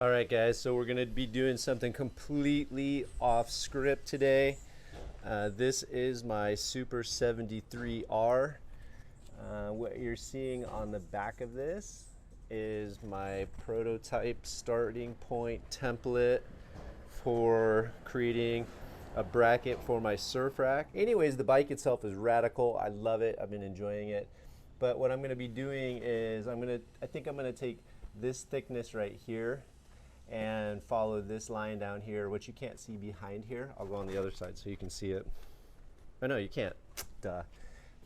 All right, guys, so we're gonna be doing something completely off script today. This is my Super 73R. What you're seeing on the back of this is my prototype starting point template for creating a bracket for my surf rack. Anyways, the bike itself is radical. I love it. I've been enjoying it. But what I'm gonna be doing is I think I'm gonna take this thickness right here and follow this line down here, which you can't see behind here. I'll go on the other side so you can see it. Oh no, you can't. Duh.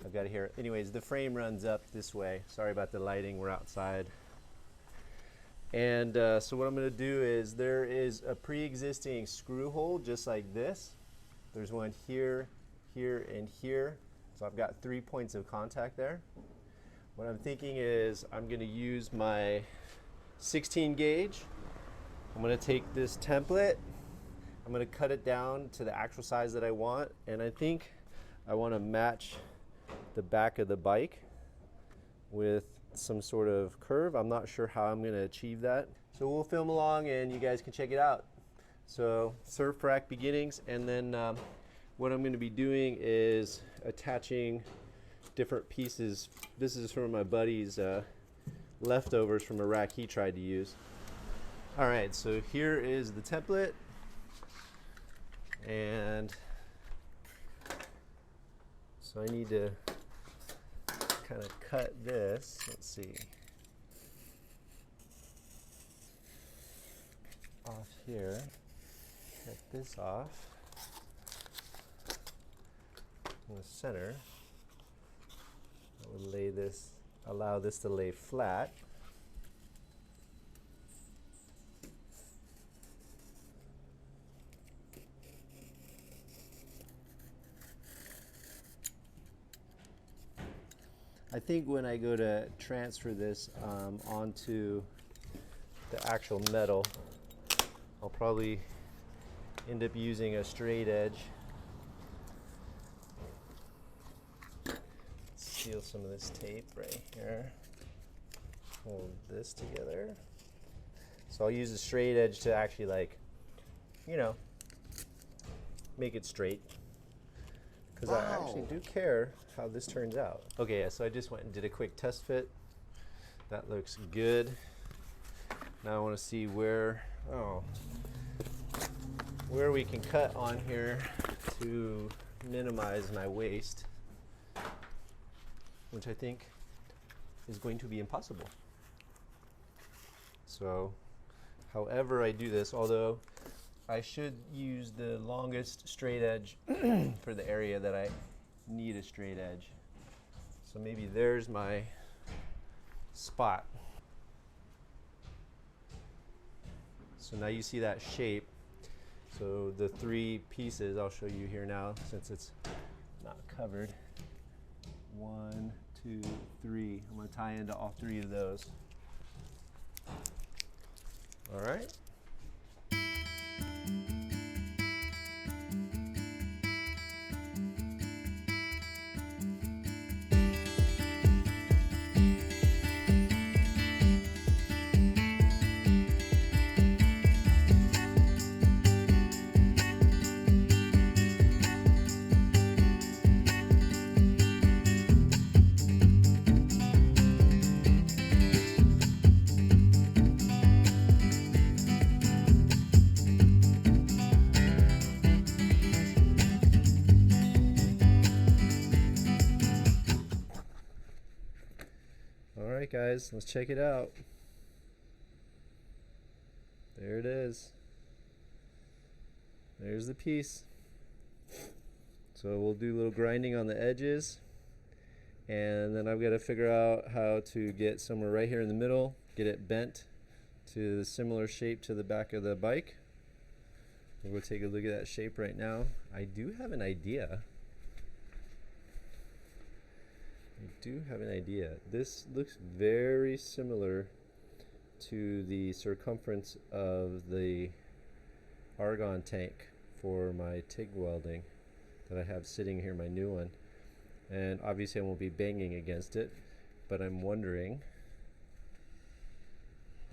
I've got it here. Anyways, the frame runs up this way. Sorry about the lighting, we're outside. And so what I'm gonna do is there is a pre-existing screw hole just like this. There's one here, here, and here. So I've got 3 points of contact there. What I'm thinking is I'm gonna use my 16 gauge. I'm gonna take this template, I'm gonna cut it down to the actual size that I want, and I think I wanna match the back of the bike with some sort of curve. I'm not sure how I'm gonna achieve that. So we'll film along and you guys can check it out. So surf rack beginnings, and then what I'm gonna be doing is attaching different pieces. This is from my buddy's leftovers from a rack he tried to use. All right, so here is the template, and so I need to kind of cut this. Let's see, off here, cut this off in the center. I would lay this, allow this to lay flat. I think when I go to transfer this onto the actual metal, I'll probably end up using a straight edge. Seal some of this tape right here. Hold this together. So I'll use a straight edge to actually, like, you know, make it straight. Because I actually do care how this turns out. Okay, yeah, so I just went and did a quick test fit. That looks good. Now I want to see where we can cut on here to minimize my waste, which I think is going to be impossible. So, however I do this, although I should use the longest straight edge for the area that I need a straight edge. So maybe there's my spot. So now you see that shape. So the 3 pieces, I'll show you here now since it's not covered. 1, 2, 3. I'm going to tie into all 3 of those. All right. Alright guys, let's check it out. There it is. There's the piece. So we'll do a little grinding on the edges, and then I've got to figure out how to get somewhere right here in the middle, get it bent to the similar shape to the back of the bike. We'll take a look at that shape right now. I do have an idea. This looks very similar to the circumference of the argon tank for my TIG welding that I have sitting here, my new one. And obviously I won't be banging against it, but I'm wondering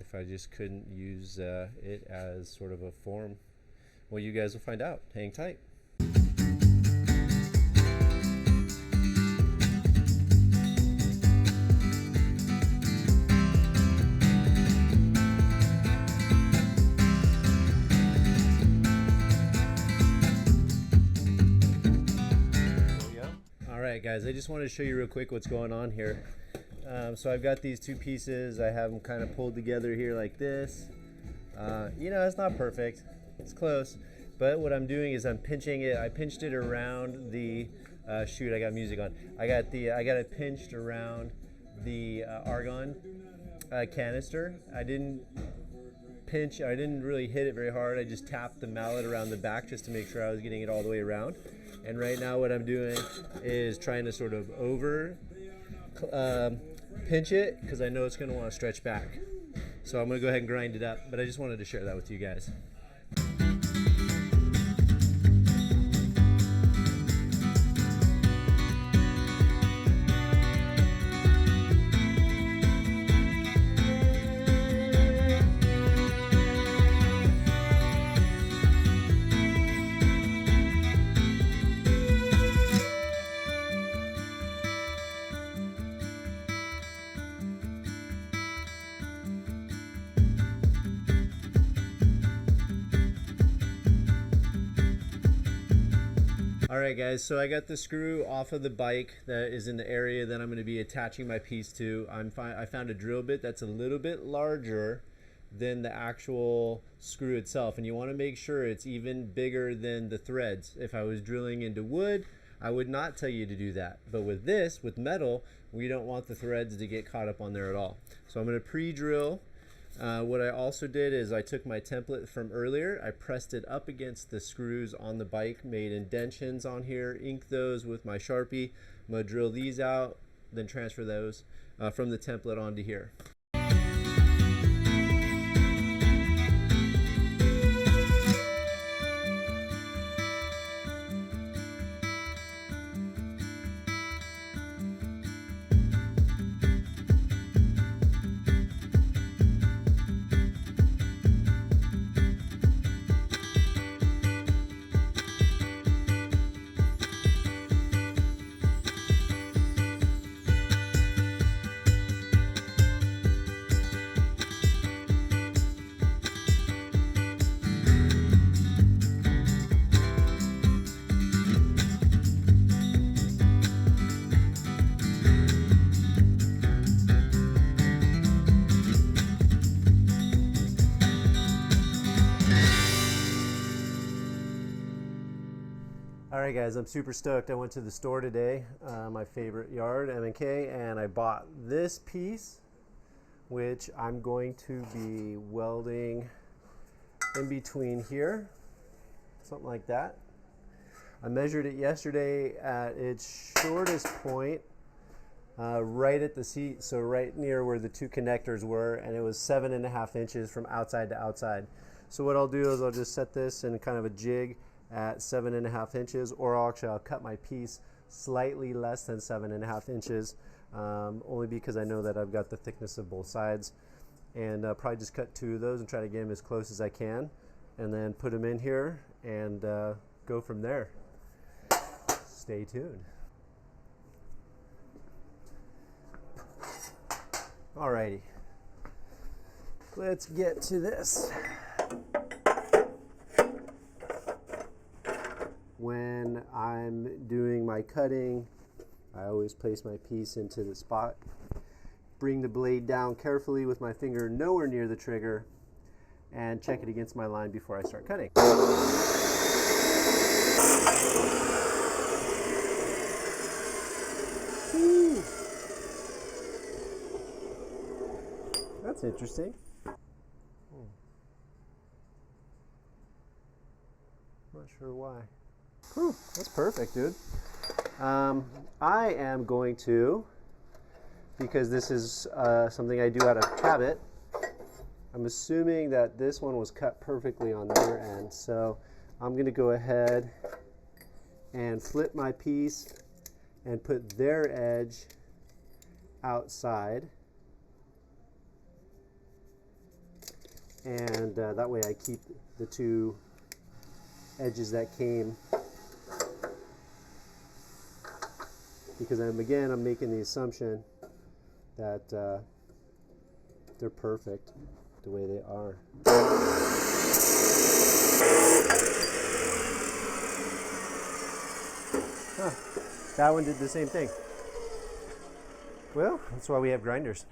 if I just couldn't use it as sort of a form. Well, you guys will find out. Hang tight. Alright guys, I just wanted to show you real quick what's going on here. So I've got these two pieces. I have them kind of pulled together here like this. You know, it's not perfect. It's close. But what I'm doing is I'm pinching it. I pinched it around the, shoot, I got music on. I got it pinched around the argon canister. I didn't really hit it very hard. I just tapped the mallet around the back just to make sure I was getting it all the way around. And right now what I'm doing is trying to sort of over pinch it because I know it's going to want to stretch back. So I'm going to go ahead and grind it up, but I just wanted to share that with you guys. Alright guys, so I got the screw off of the bike that is in the area that I'm going to be attaching my piece to. I found a drill bit that's a little bit larger than the actual screw itself, and you want to make sure it's even bigger than the threads. If I was drilling into wood, I would not tell you to do that, but with this, with metal, we don't want the threads to get caught up on there at all. So I'm going to pre-drill. What I also did is I took my template from earlier, I pressed it up against the screws on the bike, made indentions on here, inked those with my Sharpie. I'm going to drill these out, then transfer those from the template onto here. Alright guys, I'm super stoked. I went to the store today, my favorite yard, M&K, and I bought this piece, which I'm going to be welding in between here, something like that. I measured it yesterday at its shortest point, right at the seat, so right near where the two connectors were, and it was 7.5 inches from outside to outside. So what I'll do is I'll just set this in kind of a jig at 7.5 inches, or actually I'll cut my piece slightly less than 7.5 inches, only because I know that I've got the thickness of both sides, and probably just cut 2 of those and try to get them as close as I can, and then put them in here and go from there. Stay tuned. Alrighty, let's get to this. When I'm doing my cutting, I always place my piece into the spot. Bring the blade down carefully with my finger nowhere near the trigger, and check it against my line before I start cutting. Woo. That's interesting. Not sure why. Whew, that's perfect, dude. I am going to, because this is something I do out of habit, I'm assuming that this one was cut perfectly on their end. So I'm going to go ahead and flip my piece and put their edge outside. and that way I keep the two edges that came, because I'm making the assumption that they're perfect the way they are. Huh, that one did the same thing. Well, that's why we have grinders.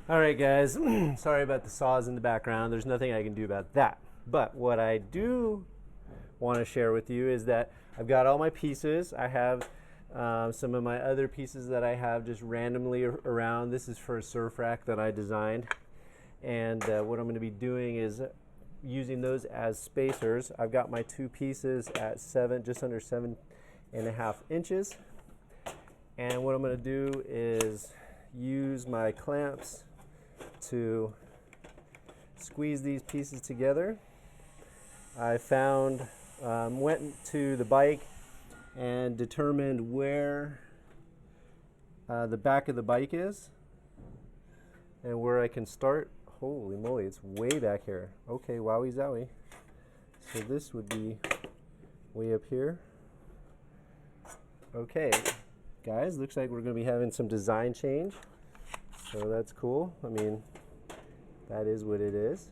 All right, guys, sorry about the saws in the background. There's nothing I can do about that. But what I do want to share with you is that I've got all my pieces. I have some of my other pieces that I have just randomly around. This is for a surf rack that I designed. And what I'm going to be doing is using those as spacers. I've got my two pieces at just under 7.5 inches. And what I'm going to do is use my clamps to squeeze these pieces together. I found, went to the bike and determined where the back of the bike is and where I can start. Holy moly, it's way back here. Okay, wowie zowie. So this would be way up here. Okay, guys, looks like we're going to be having some design change. So that's cool. I mean, that is what it is.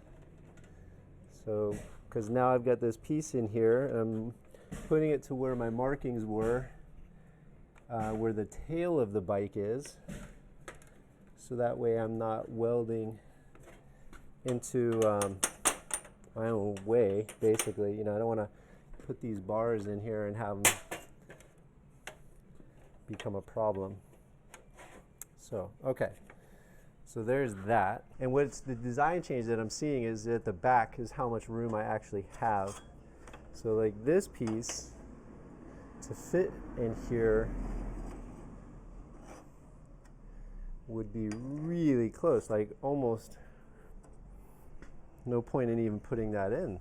So, because now I've got this piece in here, I'm putting it to where my markings were, where the tail of the bike is. So that way I'm not welding into my own way, basically. You know, I don't want to put these bars in here and have them become a problem. So, okay. So there's that. And what's the design change that I'm seeing is at the back is how much room I actually have. So like this piece to fit in here would be really close, like almost no point in even putting that in.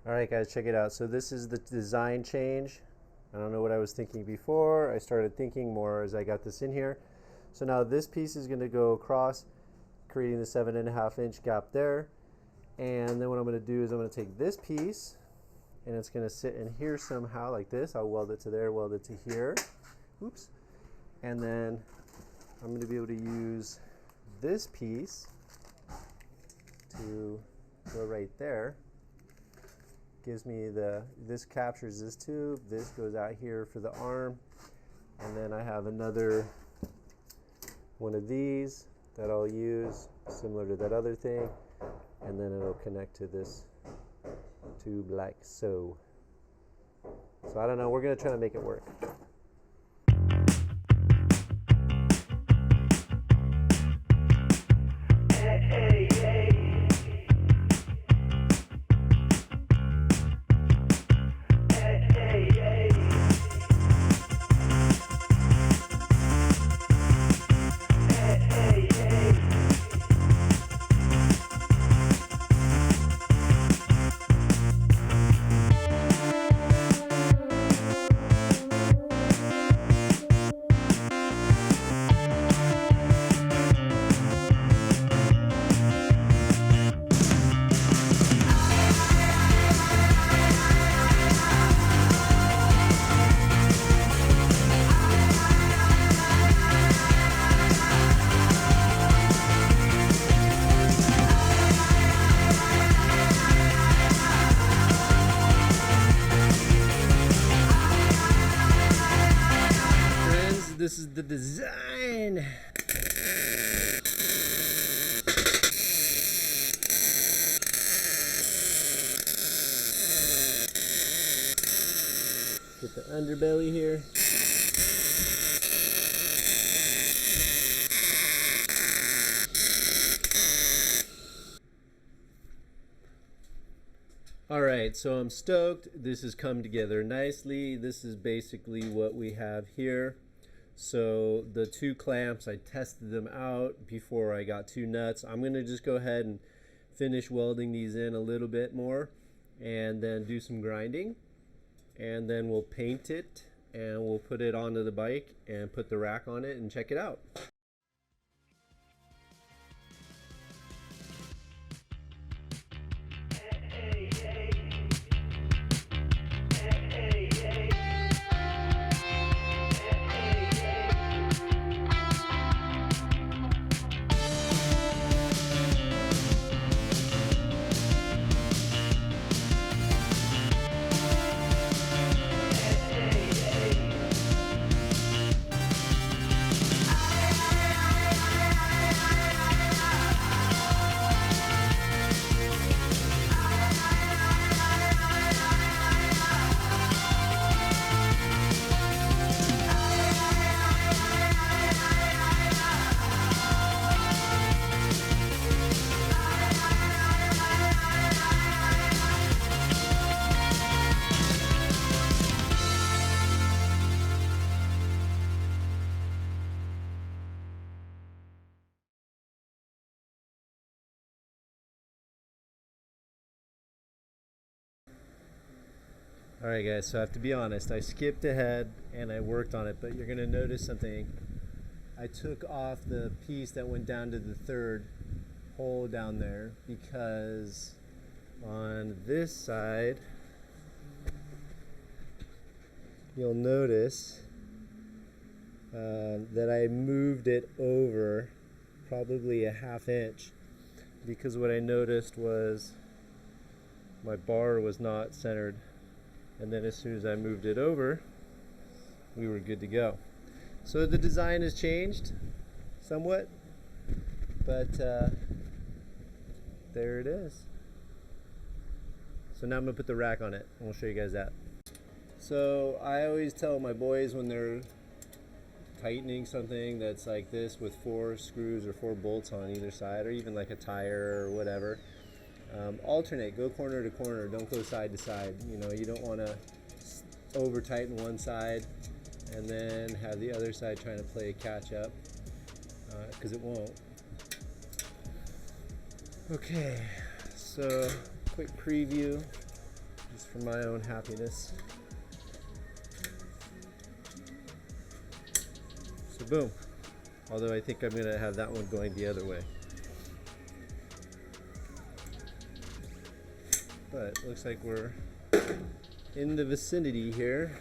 All right, guys, check it out. So this is the design change. I don't know what I was thinking before. I started thinking more as I got this in here. So now this piece is going to go across, creating the 7.5 inch gap there. And then what I'm going to do is I'm going to take this piece and it's going to sit in here somehow like this. I'll weld it to there, weld it to here. Oops. And then I'm going to be able to use this piece to go right there. Gives me this captures this tube, this goes out here for the arm, and then I have another one of these that I'll use similar to that other thing, and then it'll connect to this tube like so. So I don't know, we're going to try to make it work. This is the design. Get the underbelly here. All right, so I'm stoked. This has come together nicely. This is basically what we have here. So the two clamps, I tested them out before I got two nuts. I'm gonna just go ahead and finish welding these in a little bit more and then do some grinding. And then we'll paint it and we'll put it onto the bike and put the rack on it and check it out. Alright guys, so I have to be honest, I skipped ahead and I worked on it, but you're going to notice something. I took off the piece that went down to the third hole down there because on this side you'll notice that I moved it over probably a ½ inch, because what I noticed was my bar was not centered, and then as soon as I moved it over, we were good to go. So the design has changed somewhat, but there it is. So now I'm gonna put the rack on it and we'll show you guys that. So I always tell my boys when they're tightening something that's like this with 4 screws or 4 bolts on either side, or even like a tire or whatever, alternate, go corner to corner, don't go side to side. You know, you don't want to over tighten one side and then have the other side trying to play catch up, because it won't. Okay, so quick preview just for my own happiness. So boom, although I think I'm going to have that one going the other way. But looks like we're in the vicinity here.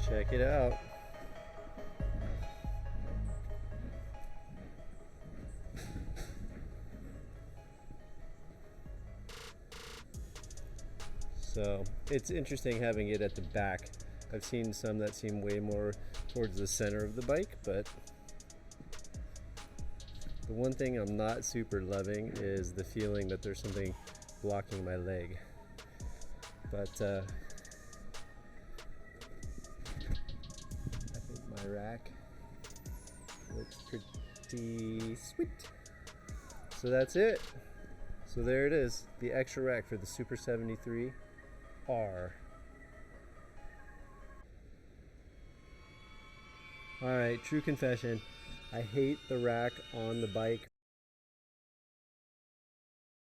Check it out. So it's interesting having it at the back. I've seen some that seem way more towards the center of the bike, but the one thing I'm not super loving is the feeling that there's something blocking my leg. But I think my rack looks pretty sweet. So that's it. So there it is, the extra rack for the Super 73R. Alright, true confession, I hate the rack on the bike